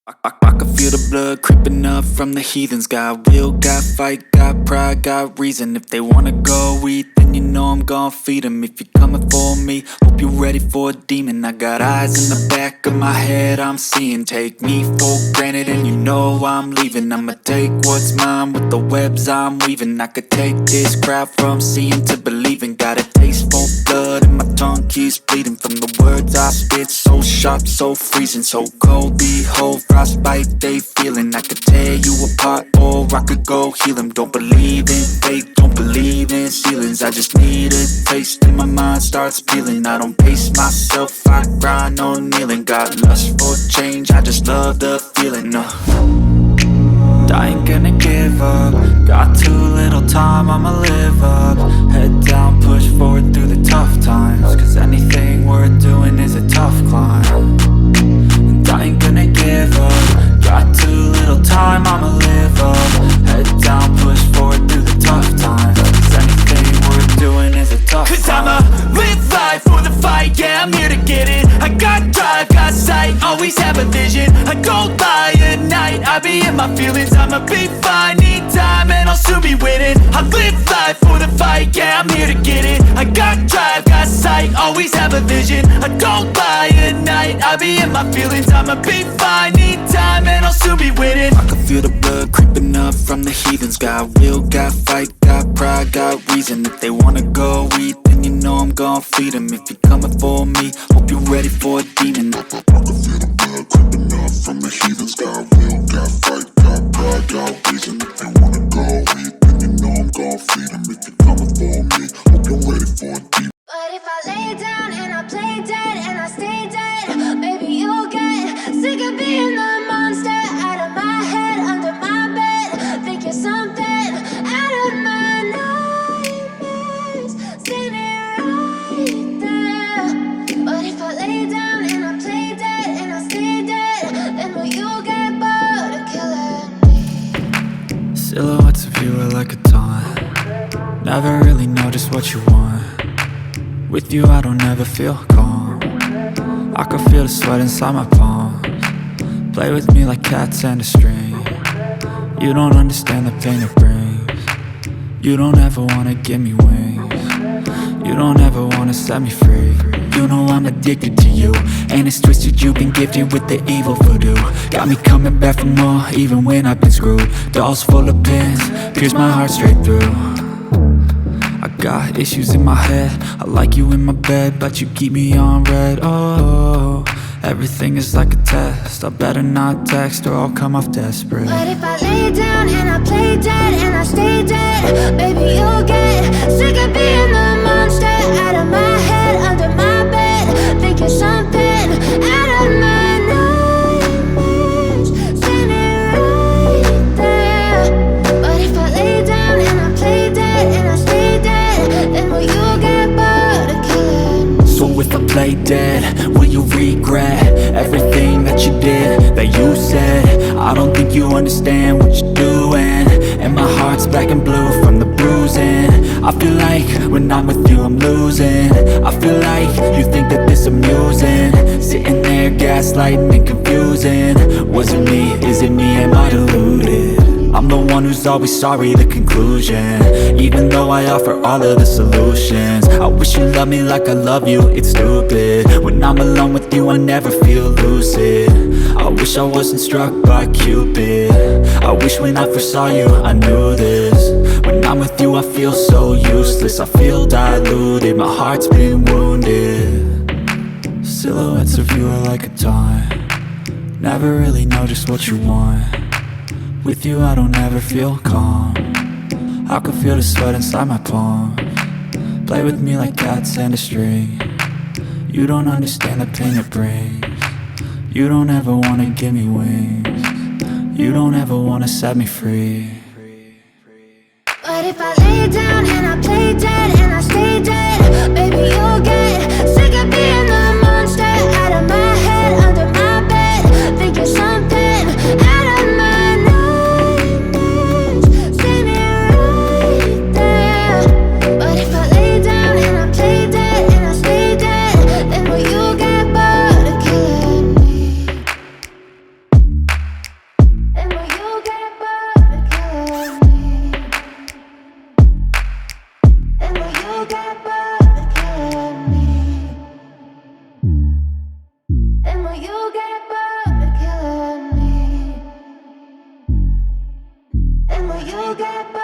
I can feel the blood creeping up from the heathens. Got will, got fight, got pride, got reason. If they wanna go eat, then you know I'm gon' feed them. If you're coming for me, hope you're ready for a demon. I got eyes in the back of my head, I'm seeing. Take me for granted and you know I'm leaving. I'ma take what's mine with the webs I'm weaving. I could take this crowd from seeing to believing. Got a taste for blood and my tongue keeps bleeding. From the words I spit, so sharp, so freezing, so cold. Behold, frostbite they feeling. I could tear you apart or I could go heal them. Don't believe in fate, don't believe in ceilings. I just need a taste and my mind starts peeling. I don't pace myself, I grind on kneeling. Got lust for change, I just love the feeling. I ain't gonna give up. Got too little time, I'ma live up. Head down, push forward through the tough times. Cause anything worth doing is a tough climb. And I ain't gonna give up. Got too little time, I'ma live up. Head down, push forward through the tough times. Cause anything worth doing is a tough climb. Cause I'ma live life for the fight, yeah, I'm here to get it. I got drive, got sight, always have a vision. I go by at night, I be in my feelings. I'ma be fine, need time, and I'll soon be winning. I live life for the fight, yeah, I'm here to get it. I got drive, got sight, always have a vision. I go by at night, I be in my feelings. I'ma be fine, need time, and I'll soon be winning. I can feel the blood creeping up from the heathens. Got will, got fight, got pride, got reason. If they wanna go eat, then you know I'm gon' feed them. If you're coming for me, hope you're ready for a demon. I can feel the blood creeping up from the heathens. Got will, got fight, got pride, got reason. If they wanna go eat, then you know I'm gon' feed them. If you're coming for me, hope you're ready for a demon. But if I lay down and I play dead and I stay dead, maybe you'll get sick of being the monster out of my head, under my bed. Think you're something out of my nightmares, standing right there. But if I lay down and I play dead and I stay dead, then will you get bored of killing me? Silhouettes of you are like a taunt. Never really know just what you want. With you I don't ever feel calm. I can feel the sweat inside my palms. Play with me like cats and a string. You don't understand the pain it brings. You don't ever wanna give me wings. You don't ever wanna set me free. You know I'm addicted to you, and it's twisted, you've been gifted with the evil voodoo. Got me coming back for more, even when I've been screwed. Dolls full of pins, pierce my heart straight through. I got issues in my head, I like you in my bed, but you keep me on red. Oh, everything is like a test. I better not text or I'll come off desperate. But if I lay down and I play dead and I stay dead, baby you'll get sick of being the monster out of my head, under my bed. Think you're something out of my nightmares, standing right there. But if I lay down and I play dead and I stay dead, then will you get bored of killing me? So if I play dead, will you regret everything that you did, that you said? I don't think you understand what you're doing, and my heart's black and blue from the bruising. I feel like when I'm with you I'm losing. I feel like you think that this amusing, sitting there gaslighting and confusing. Was it me? Is it me? Am I deluded? I'm the one who's always sorry, the conclusion. Even though I offer all of the solutions, I wish you loved me like I love you, it's stupid. When I'm alone with you I never feel lucid. I wish I wasn't struck by Cupid. I wish when I first saw you I knew this. When I'm with you I feel so useless, I feel diluted, my heart's been wounded. Silhouettes of you are like a taunt. Never really know just what you want. With you I don't ever feel calm. I can feel the sweat inside my palms. Play with me like cats and a string. You don't understand the pain it brings. You don't ever wanna give me wings. You don't ever wanna set me free. But if I lay down and I play dead and I stay dead, baby you'll get sick of being the monster out of my head, under my bed. Think you're something out of my nightmares, standing right there. But if I lay down and I play dead and I stay dead, then will you get bored of killing me? you'll get.